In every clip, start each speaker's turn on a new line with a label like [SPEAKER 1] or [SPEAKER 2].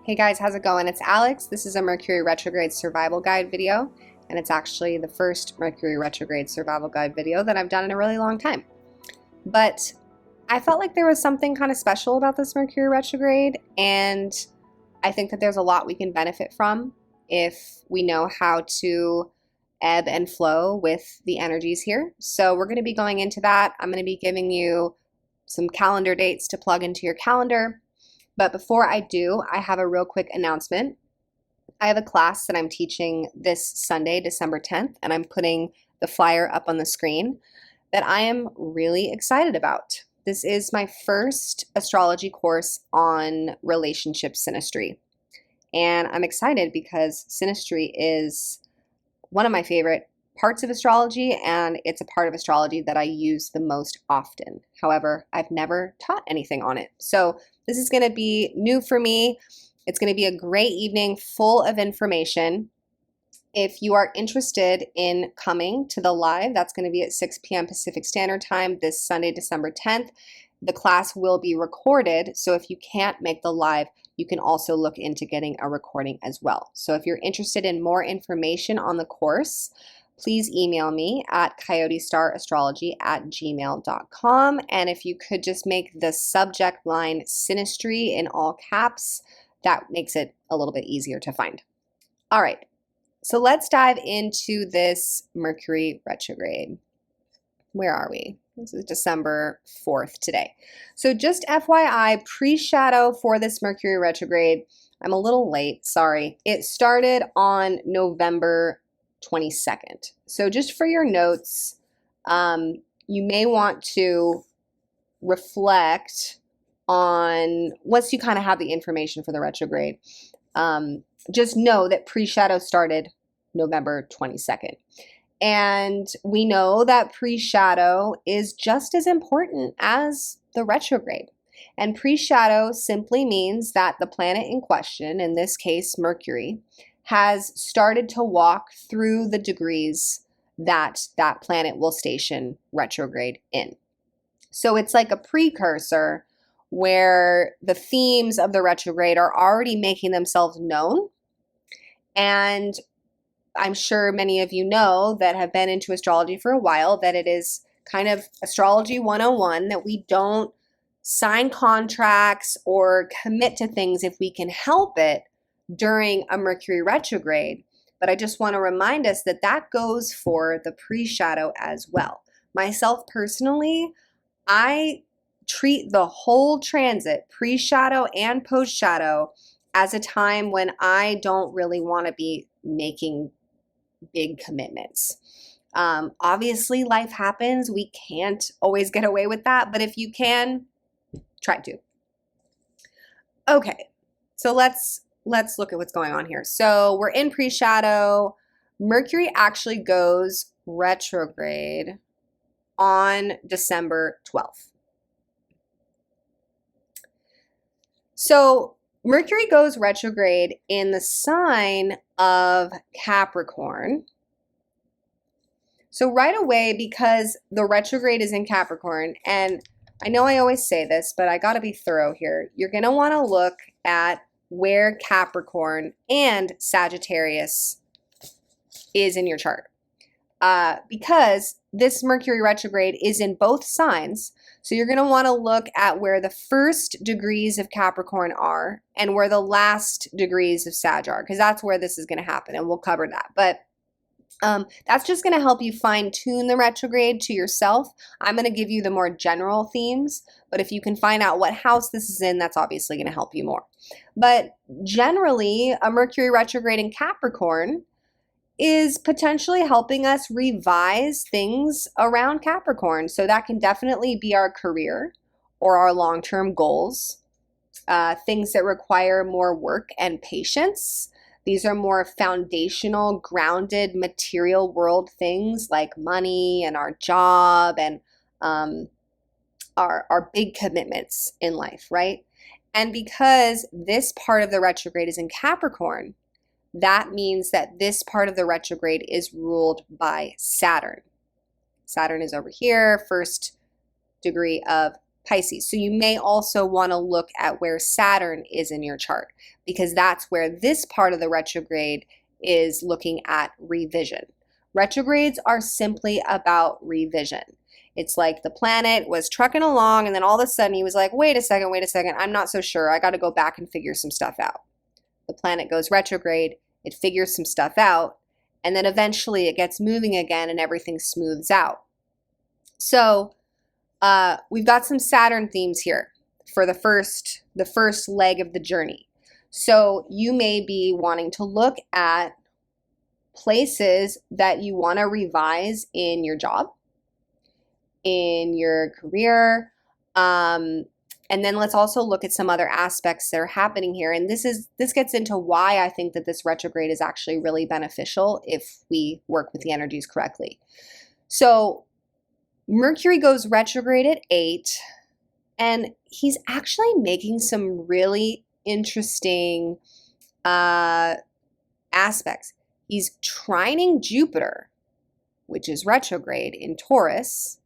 [SPEAKER 1] Hey guys, how's it going? It's Alex. This is a Mercury Retrograde survival guide video, and it's actually the first Mercury Retrograde survival guide video that I've done in a really long time. But I felt like there was something kind of special about this Mercury Retrograde, and I think that there's a lot we can benefit from if we know how to ebb and flow with the energies here. So we're going to be going into that. I'm going to be giving you some calendar dates to plug into your calendar. But before I do, I have a real quick announcement. I have a class that I'm teaching this Sunday, December 10th, and I'm putting the flyer up on the screen that I am really excited about. This is my first astrology course on relationship synastry. And I'm excited because synastry is one of my favorite parts of astrology, and it's a part of astrology that I use the most often. However, I've never taught anything on it. So this is going to be new for me. It's going to be a great evening full of information. If you are interested in coming to the live, that's going to be at 6 p.m. Pacific Standard Time this Sunday, December 10th. The class will be recorded, so if you can't make the live, you can also look into getting a recording as well. So if you're interested in more information on the course, please email me at coyotestarastrology@gmail.com. And if you could just make the subject line synastry in all caps, that makes it a little bit easier to find. All right, so let's dive into this Mercury retrograde. Where are we? This is December 4th today. So just FYI, pre-shadow for this Mercury retrograde, I'm a little late, sorry. It started on November 22nd. So just for your notes, you may want to reflect on, once you kind of have the information for the retrograde, just know that pre-shadow started November 22nd. And we know that pre-shadow is just as important as the retrograde. And pre-shadow simply means that the planet in question, in this case Mercury, has started to walk through the degrees that that planet will station retrograde in. So it's like a precursor where the themes of the retrograde are already making themselves known. And I'm sure many of you know that have been into astrology for a while that it is kind of astrology 101, that we don't sign contracts or commit to things if we can help it during a Mercury retrograde. But I just want to remind us that that goes for the pre-shadow as well. Myself personally, I treat the whole transit, pre-shadow and post-shadow, as a time when I don't really want to be making big commitments. Obviously, life happens. We can't always get away with that, but if you can, try to. Okay, so let's look at what's going on here. So we're in pre-shadow. Mercury actually goes retrograde on December 12th. So Mercury goes retrograde in the sign of Capricorn. So right away, because the retrograde is in Capricorn, and I know I always say this, but I got to be thorough here. You're going to want to look at where Capricorn and Sagittarius is in your chart. Because this Mercury retrograde is in both signs, so you're going to want to look at where the first degrees of Capricorn are and where the last degrees of Sag are, because that's where this is going to happen, and we'll cover that. But that's just going to help you fine-tune the retrograde to yourself. I'm going to give you the more general themes, but if you can find out what house this is in, that's obviously going to help you more. But generally, a Mercury retrograde in Capricorn is potentially helping us revise things around Capricorn. So that can definitely be our career or our long-term goals, things that require more work and patience. These are more foundational, grounded, material world things like money and our job and our big commitments in life, right? And because this part of the retrograde is in Capricorn, that means that this part of the retrograde is ruled by Saturn. Saturn is over here, first degree of Pisces. So you may also want to look at where Saturn is in your chart, because that's where this part of the retrograde is looking at revision. Retrogrades are simply about revision. It's like the planet was trucking along and then all of a sudden he was like, wait a second, I'm not so sure. I got to go back and figure some stuff out. The planet goes retrograde, it figures some stuff out, and then eventually it gets moving again and everything smooths out. So we've got some Saturn themes here for the first leg of the journey. So you may be wanting to look at places that you want to revise in your job, in your career, and then let's also look at some other aspects that are happening here. And this gets into why I think that this retrograde is actually really beneficial if we work with the energies correctly. So Mercury goes retrograde at 8, and he's actually making some really interesting aspects. He's trining Jupiter, which is retrograde in Taurus,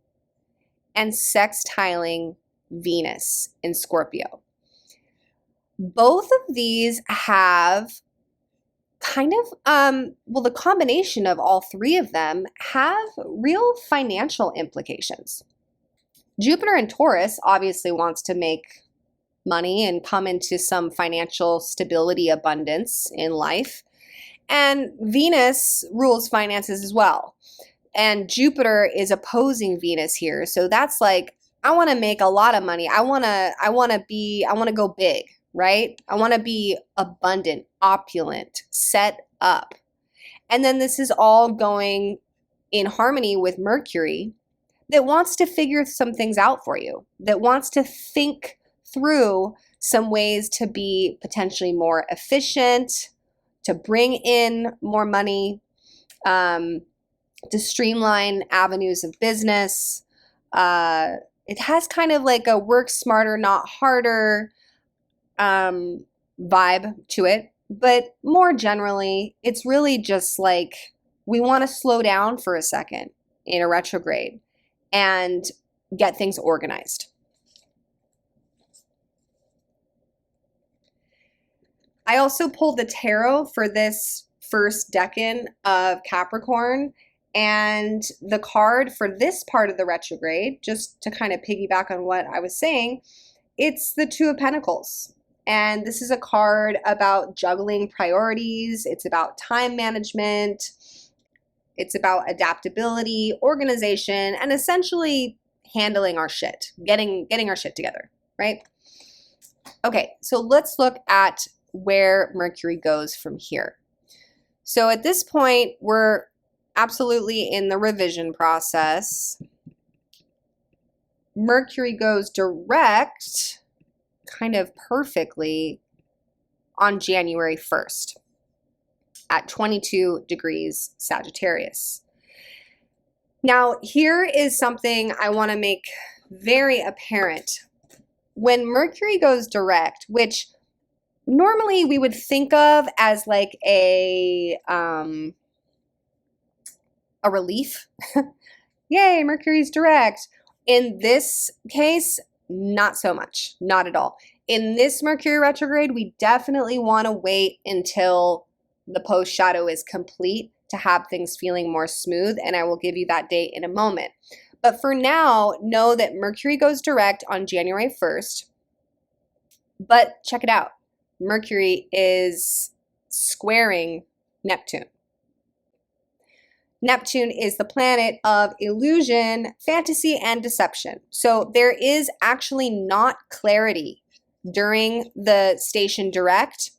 [SPEAKER 1] and sextiling Venus in Scorpio. Both of these have kind of, well, the combination of all three of them have real financial implications. Jupiter in Taurus obviously wants to make money and come into some financial stability, abundance in life. And Venus rules finances as well. And Jupiter is opposing Venus here. So that's like, I want to make a lot of money. I want to go big, right? I want to be abundant, opulent, set up. And then this is all going in harmony with Mercury that wants to figure some things out for you, that wants to think through some ways to be potentially more efficient, to bring in more money, to streamline avenues of business. It has kind of like a work smarter, not harder vibe to it. But more generally, it's really just like we want to slow down for a second in a retrograde and get things organized. I also pulled the tarot for this first decan of Capricorn, and the card for this part of the retrograde, just to kind of piggyback on what I was saying, it's the Two of Pentacles. And this is a card about juggling priorities. It's about time management. It's about adaptability, organization, and essentially handling our shit, getting our shit together, right? Okay, so let's look at where Mercury goes from here. So at this point, we're absolutely in the revision process. Mercury goes direct kind of perfectly on January 1st at 22 degrees Sagittarius. Now, here is something I want to make very apparent. When Mercury goes direct, which normally we would think of as like a relief. Yay, Mercury's direct. In this case, not so much, not at all. In this Mercury retrograde, we definitely want to wait until the post shadow is complete to have things feeling more smooth, and I will give you that date in a moment. But for now, know that Mercury goes direct on January 1st. But check it out. Mercury is squaring Neptune. Neptune is the planet of illusion, fantasy, and deception. So there is actually not clarity during the station direct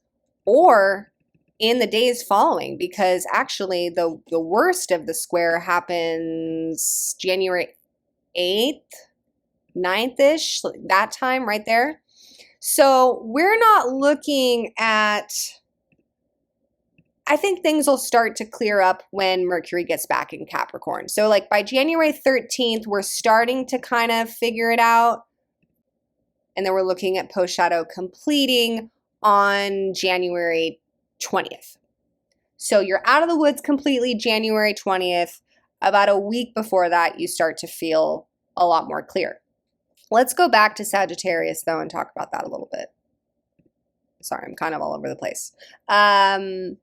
[SPEAKER 1] or in the days following, because actually the worst of the square happens January 8th, 9th-ish, that time right there. So we're not looking at, I think things will start to clear up when Mercury gets back in Capricorn. So like by January 13th, we're starting to kind of figure it out. And then we're looking at post shadow completing on January 20th. So you're out of the woods completely January 20th. About a week before that, you start to feel a lot more clear. Let's go back to Sagittarius, though, and talk about that a little bit. Sorry, I'm kind of all over the place. The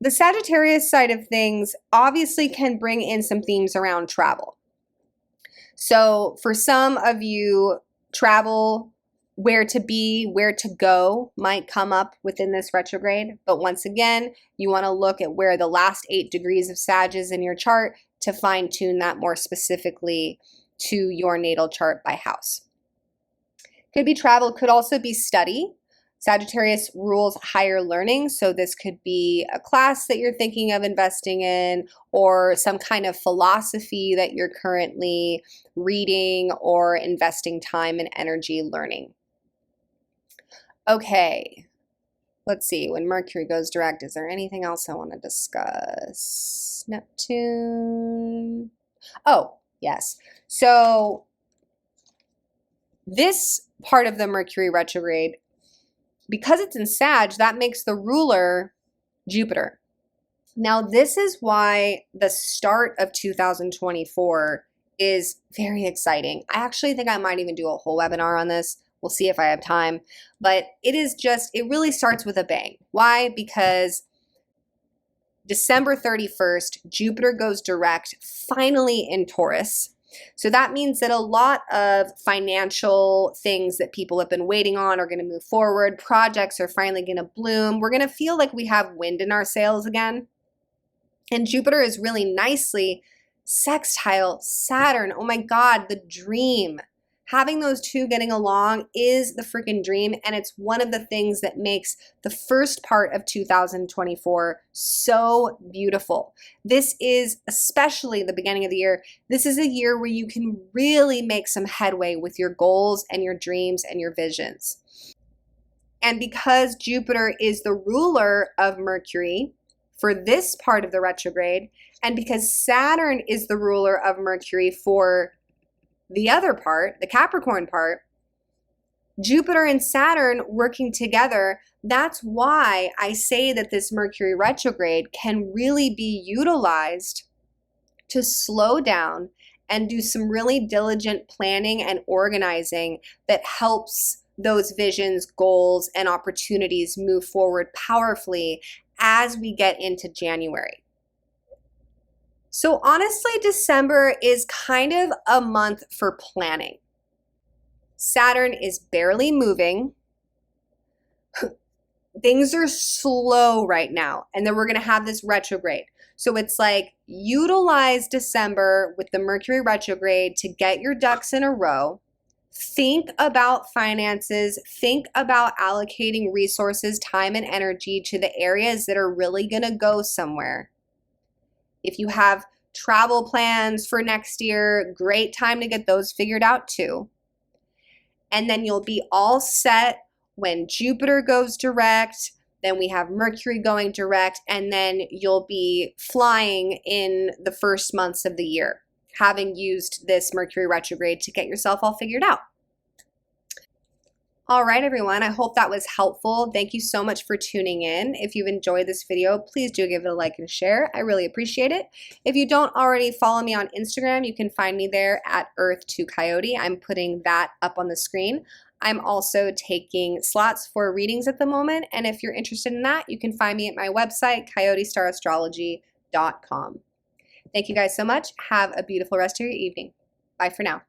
[SPEAKER 1] Sagittarius side of things obviously can bring in some themes around travel. So for some of you, travel, where to be, where to go might come up within this retrograde. But once again, you want to look at where the last 8 degrees of Sag is in your chart to fine tune that more specifically to your natal chart by house. Could be travel, could also be study. Sagittarius rules higher learning, so this could be a class that you're thinking of investing in, or some kind of philosophy that you're currently reading or investing time and energy learning. Okay, let's see, when Mercury goes direct, is there anything else I want to discuss? Neptune. Oh, yes. So this part of the Mercury retrograde, because it's in Sag, that makes the ruler Jupiter. Now, this is why the start of 2024 is very exciting. I actually think I might even do a whole webinar on this. We'll see if I have time. But it really starts with a bang. Why? Because December 31st, Jupiter goes direct, finally in Taurus. So that means that a lot of financial things that people have been waiting on are going to move forward. Projects are finally going to bloom. We're going to feel like we have wind in our sails again. And Jupiter is really nicely sextile Saturn. Oh my God, the dream. Having those two getting along is the freaking dream, and it's one of the things that makes the first part of 2024 so beautiful. This is, especially the beginning of the year, this is a year where you can really make some headway with your goals and your dreams and your visions. And because Jupiter is the ruler of Mercury for this part of the retrograde, and because Saturn is the ruler of Mercury for the other part, the Capricorn part, Jupiter and Saturn working together, that's why I say that this Mercury retrograde can really be utilized to slow down and do some really diligent planning and organizing that helps those visions, goals, and opportunities move forward powerfully as we get into January. So honestly, December is kind of a month for planning. Saturn is barely moving. Things are slow right now, and then we're going to have this retrograde. So it's like utilize December with the Mercury retrograde to get your ducks in a row. Think about finances. Think about allocating resources, time, and energy to the areas that are really going to go somewhere. If you have travel plans for next year, great time to get those figured out too. And then you'll be all set when Jupiter goes direct, then we have Mercury going direct, and then you'll be flying in the first months of the year, having used this Mercury retrograde to get yourself all figured out. All right, everyone, I hope that was helpful. Thank you so much for tuning in. If you've enjoyed this video, please do give it a like and share. I really appreciate it. If you don't already follow me on Instagram, you can find me there at Earth2Coyote. I'm putting that up on the screen. I'm also taking slots for readings at the moment, and if you're interested in that, you can find me at my website, coyotestarastrology.com. Thank you guys so much. Have a beautiful rest of your evening. Bye for now.